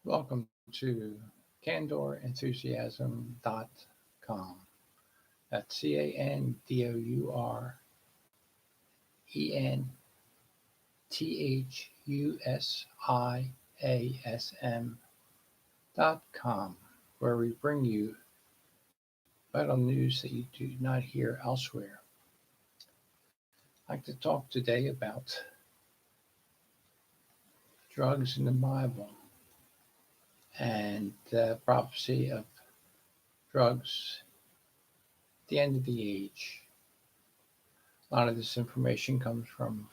Welcome to candourenthusiasm.com. That's CANDORENTHUSIASM.com, where we bring you vital news that you do not hear elsewhere. I'd like to talk today about drugs in the Bible and the prophecy of drugs at the end of the age. A lot of this information comes from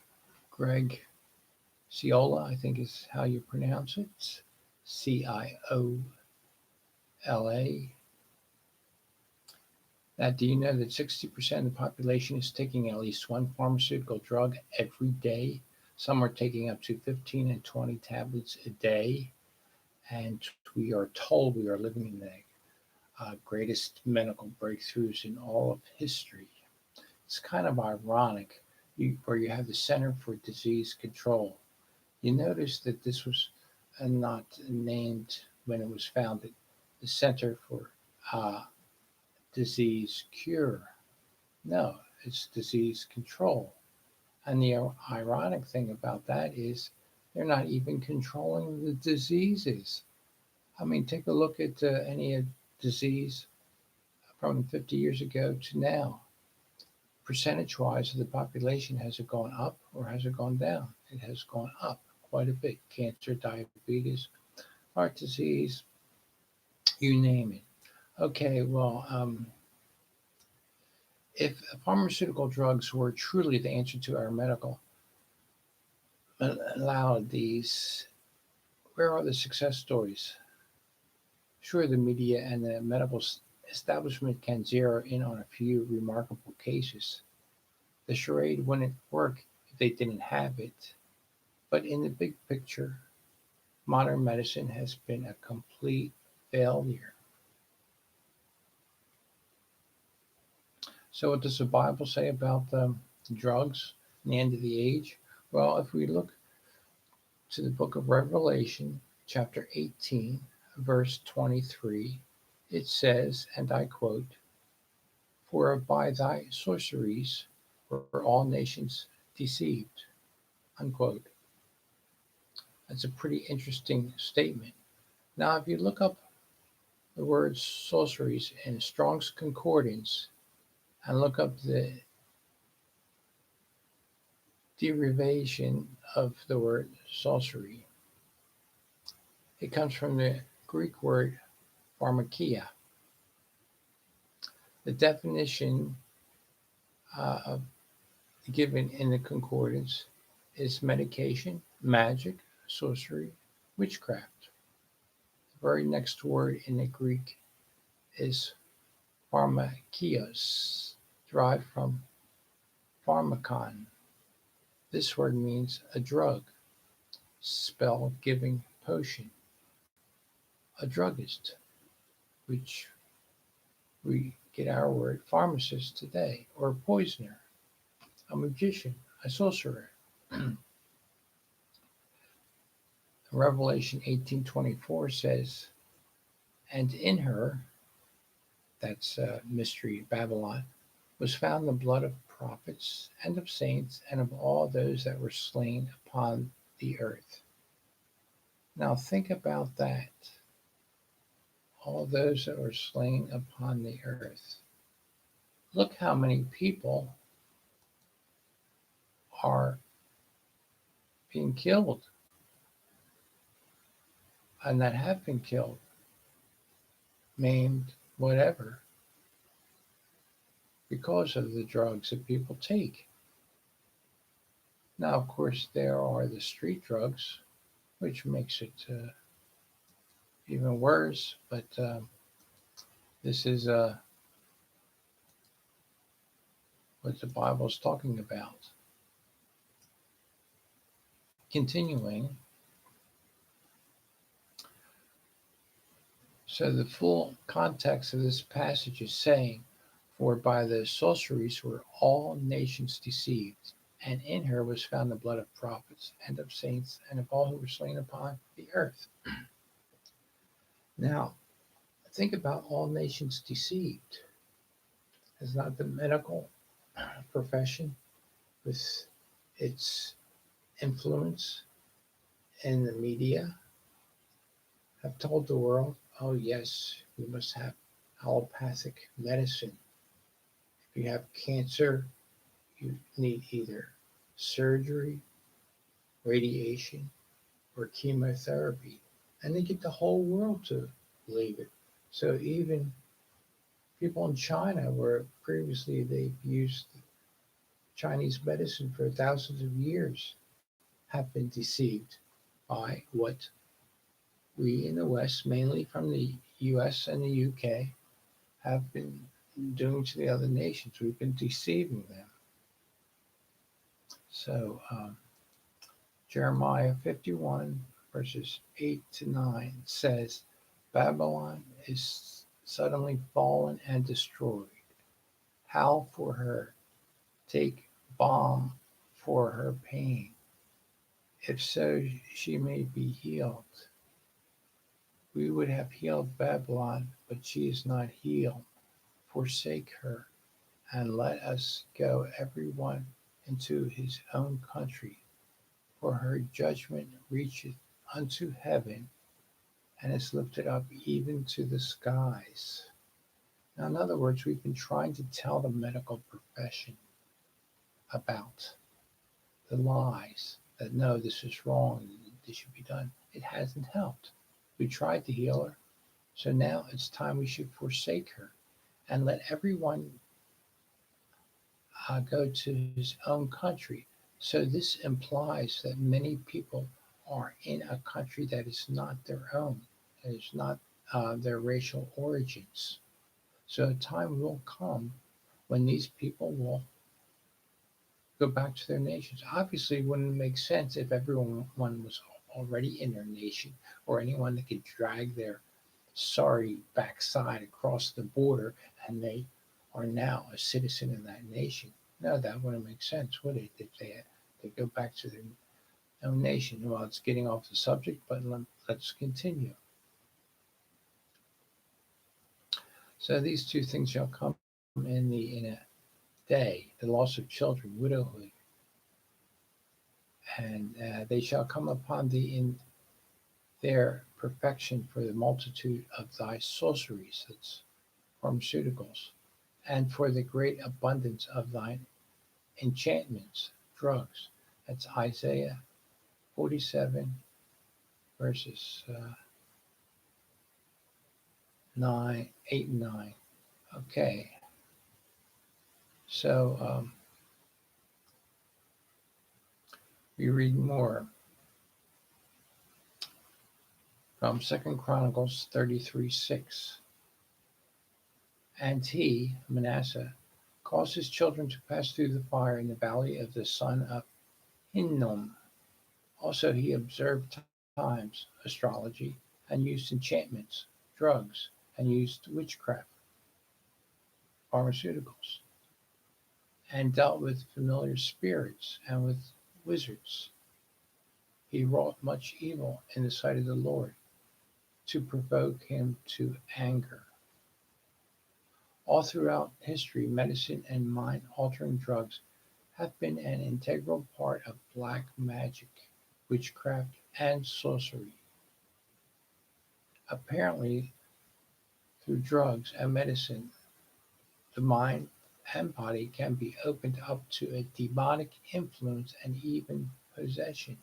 Greg Ciola, I think is how you pronounce it. Ciola. Now, do you know that 60% of the population is taking at least one pharmaceutical drug every day? Some are taking up to 15 and 20 tablets a day. And we are told we are living in the greatest medical breakthroughs in all of history. It's kind of ironic where you have the Center for Disease Control. You notice that this was not named when it was founded, the Center for Disease Cure. No, it's disease control. And the ironic thing about that is they're not even controlling the diseases. I mean, take a look at any disease from 50 years ago to now. Percentage wise of the population, has it gone up or has it gone down? It has gone up quite a bit. Cancer, diabetes, heart disease, you name it. Okay, well, if pharmaceutical drugs were truly the answer to our medical maladies, where are the success stories? Sure, the media and the medical establishment can zero in on a few remarkable cases. The charade wouldn't work if they didn't have it. But in the big picture, modern medicine has been a complete failure. So, what does the Bible say about drugs and the end of the age? Well, if we look to the book of Revelation, chapter 18, verse 23, it says, and I quote, "For by thy sorceries were all nations deceived." Unquote. That's a pretty interesting statement. Now, if you look up the word sorceries in Strong's Concordance and look up the derivation of the word sorcery, it comes from the Greek word Pharmakeia. The definition of given in the concordance is medication, magic, sorcery, witchcraft. The very next word in the Greek is Pharmakeus, derived from Pharmakon. This word means a drug, spell giving potion, a druggist, which we get our word pharmacist today, or a poisoner, a magician, a sorcerer. Revelation 18:24 says, "And in her," that's mystery Babylon, "was found the blood of prophets and of saints and of all those that were slain upon the earth." Now think about that. All those that were slain upon the earth. Look how many people are being killed and that have been killed, maimed, whatever, because of the drugs that people take. Now, of course, there are the street drugs, which makes it even worse, but this is what the Bible is talking about. Continuing, so the full context of this passage is saying, "For by the sorceries were all nations deceived, and in her was found the blood of prophets and of saints and of all who were slain upon the earth." Now, think about all nations deceived. Has not the medical profession, with its influence in the media, have told the world, oh, yes, we must have allopathic medicine. If you have cancer, you need either surgery, radiation, or chemotherapy. And they get the whole world to believe it. So even people in China, where previously they've used Chinese medicine for thousands of years, have been deceived by what we in the West, mainly from the US and the UK, have been doing to the other nations. We've been deceiving them. So, Jeremiah 51, verses 8 to 9 says, Babylon is suddenly fallen and destroyed. Howl for her, take balm for her pain, if so she may be healed. We would have healed Babylon, but she is not healed. Forsake her, and let us go every one into his own country. For her judgment reacheth unto heaven, and is lifted up even to the skies. Now, in other words, we've been trying to tell the medical profession about the lies that no, this is wrong, this should be done. It hasn't helped. We tried to heal her, so now it's time we should forsake her and let everyone go to his own country. So this implies that many people are in a country that is not their own, that is not their racial origins. So a time will come when these people will go back to their nations. Obviously, it wouldn't make sense if everyone was already in their nation, or anyone that could drag their sorry backside across the border and they are now a citizen of that nation. No, that wouldn't make sense, would it? If they go back to their own nation. Well, it's getting off the subject, but let's continue. So these two things shall come in a day: the loss of children, widowhood, and they shall come upon thee in their perfection for the multitude of thy sorceries, that's pharmaceuticals, and for the great abundance of thine enchantments, drugs. That's Isaiah 47, verses 9, 8 and 9. Okay, so we read more from Second Chronicles 33:6. And he, Manasseh, caused his children to pass through the fire in the valley of the son of Hinnom. Also he observed times, astrology, and used enchantments, drugs, and used witchcraft, pharmaceuticals, and dealt with familiar spirits and with wizards. He wrought much evil in the sight of the Lord to provoke him to anger. All throughout history, medicine and mind altering drugs have been an integral part of black magic, witchcraft, and sorcery. Apparently, through drugs and medicine, the mind and body can be opened up to a demonic influence and even possession.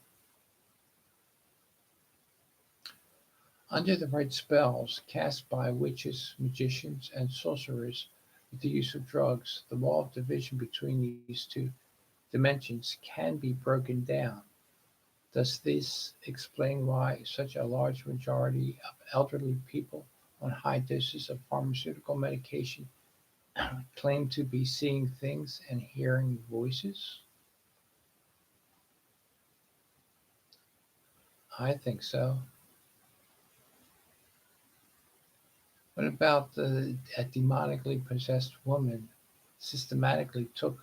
Under the right spells cast by witches, magicians, and sorcerers with the use of drugs, the wall of division between these two dimensions can be broken down. Does this explain why such a large majority of elderly people on high doses of pharmaceutical medication claim to be seeing things and hearing voices? I think so. What about a demonically possessed woman systematically took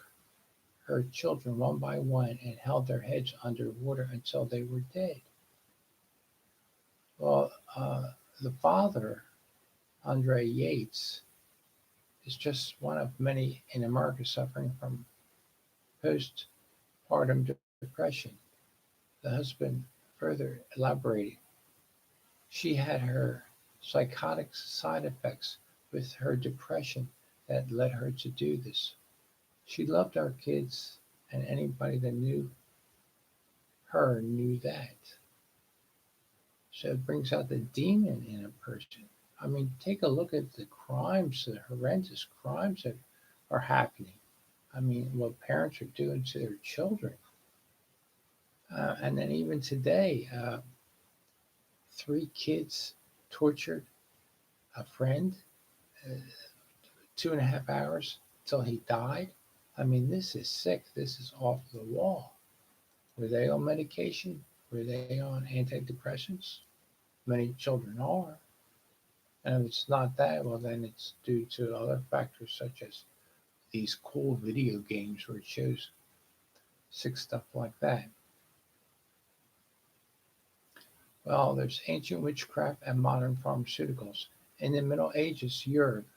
her children one by one and held their heads under water until they were dead? Well, The father, Andre Yates, is just one of many in America suffering from postpartum depression. The husband further elaborated, she had her psychotic side effects with her depression that led her to do this. She loved our kids, and anybody that knew her knew that. So it brings out the demon in a person. I mean, take a look at the crimes, the horrendous crimes that are happening. I mean, what parents are doing to their children. And then even today, 3 kids tortured a friend, uh, 2.5 hours till he died. I mean, this is sick. This is off the wall. Were they on medication? Were they on antidepressants? Many children are. And if it's not that, well, then it's due to other factors such as these cool video games where it shows sick stuff like that. Well, there's ancient witchcraft and modern pharmaceuticals. In the Middle Ages Europe,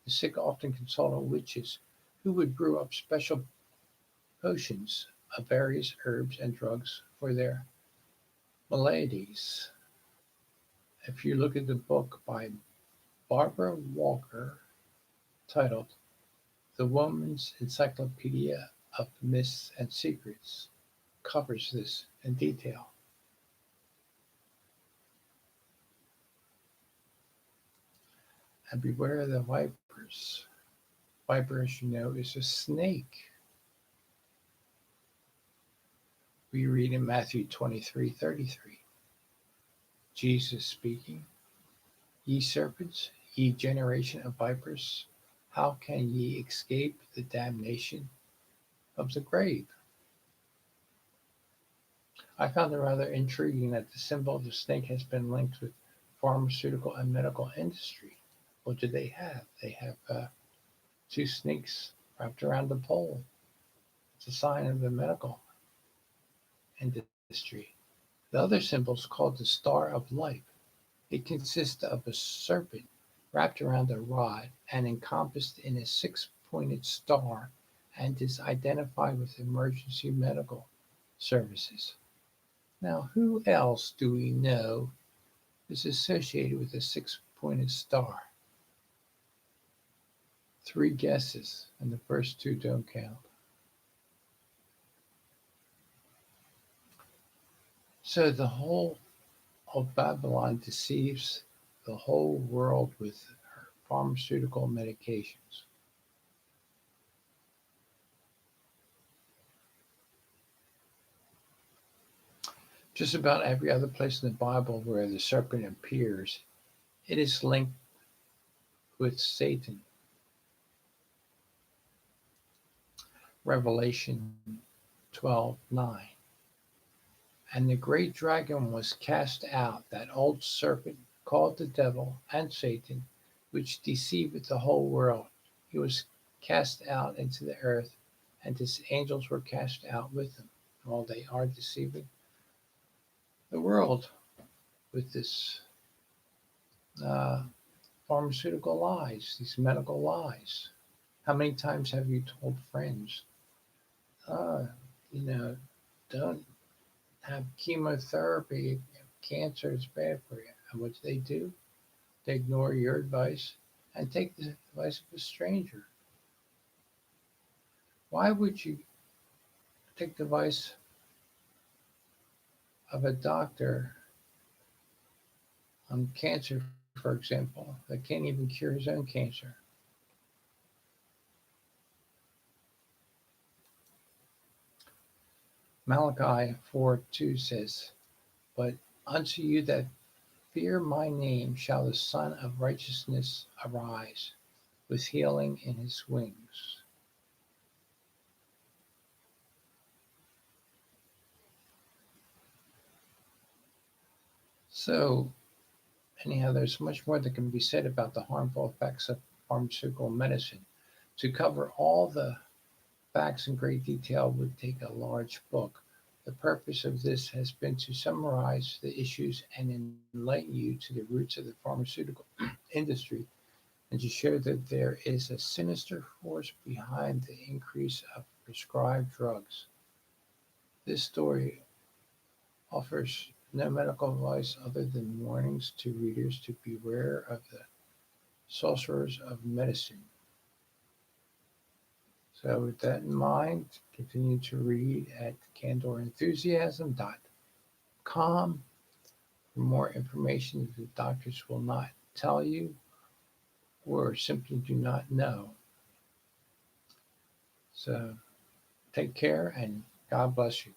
the sick often consulted witches who would brew up special potions of various herbs and drugs for their maladies. If you look at the book by Barbara Walker titled The Woman's Encyclopedia of Myths and Secrets, covers this in detail. And beware of the vipers. Viper, as you know, is a snake. We read in Matthew 23:33. Jesus speaking, ye serpents, ye generation of vipers, how can ye escape the damnation of the grave? I found it rather intriguing that the symbol of the snake has been linked with pharmaceutical and medical industry. What do they have? They have 2 snakes wrapped around the pole. It's a sign of the medical industry. The other symbol is called the Star of Life. It consists of a serpent wrapped around a rod and encompassed in a six-pointed star and is identified with emergency medical services. Now, who else do we know is associated with a six-pointed star? 3 guesses, and the first 2 don't count. So the whole of Babylon deceives the whole world with her pharmaceutical medications. Just about every other place in the Bible where the serpent appears, it is linked with Satan. Revelation 12:9. And the great dragon was cast out, that old serpent called the devil and Satan, which deceiveth the whole world. He was cast out into the earth, and his angels were cast out with him. Well, they are deceiving the world with this uh, pharmaceutical lies, these medical lies. How many times have you told friends, uh, you know, don't have chemotherapy? Cancer is bad for you. And what do? They ignore your advice and take the advice of a stranger. Why would you take the advice of a doctor on cancer, for example, that can't even cure his own cancer? Malachi 4:2 says, but unto you that fear my name shall the Son of Righteousness arise with healing in his wings. So, anyhow, there's much more that can be said about the harmful effects of pharmaceutical medicine. To cover all the facts in great detail would take a large book. The purpose of this has been to summarize the issues and enlighten you to the roots of the pharmaceutical industry and to show that there is a sinister force behind the increase of prescribed drugs. This story offers no medical advice other than warnings to readers to beware of the sorcerers of medicine. So, with that in mind, continue to read at candorenthusiasm.com for more information that the doctors will not tell you or simply do not know. So, take care and God bless you.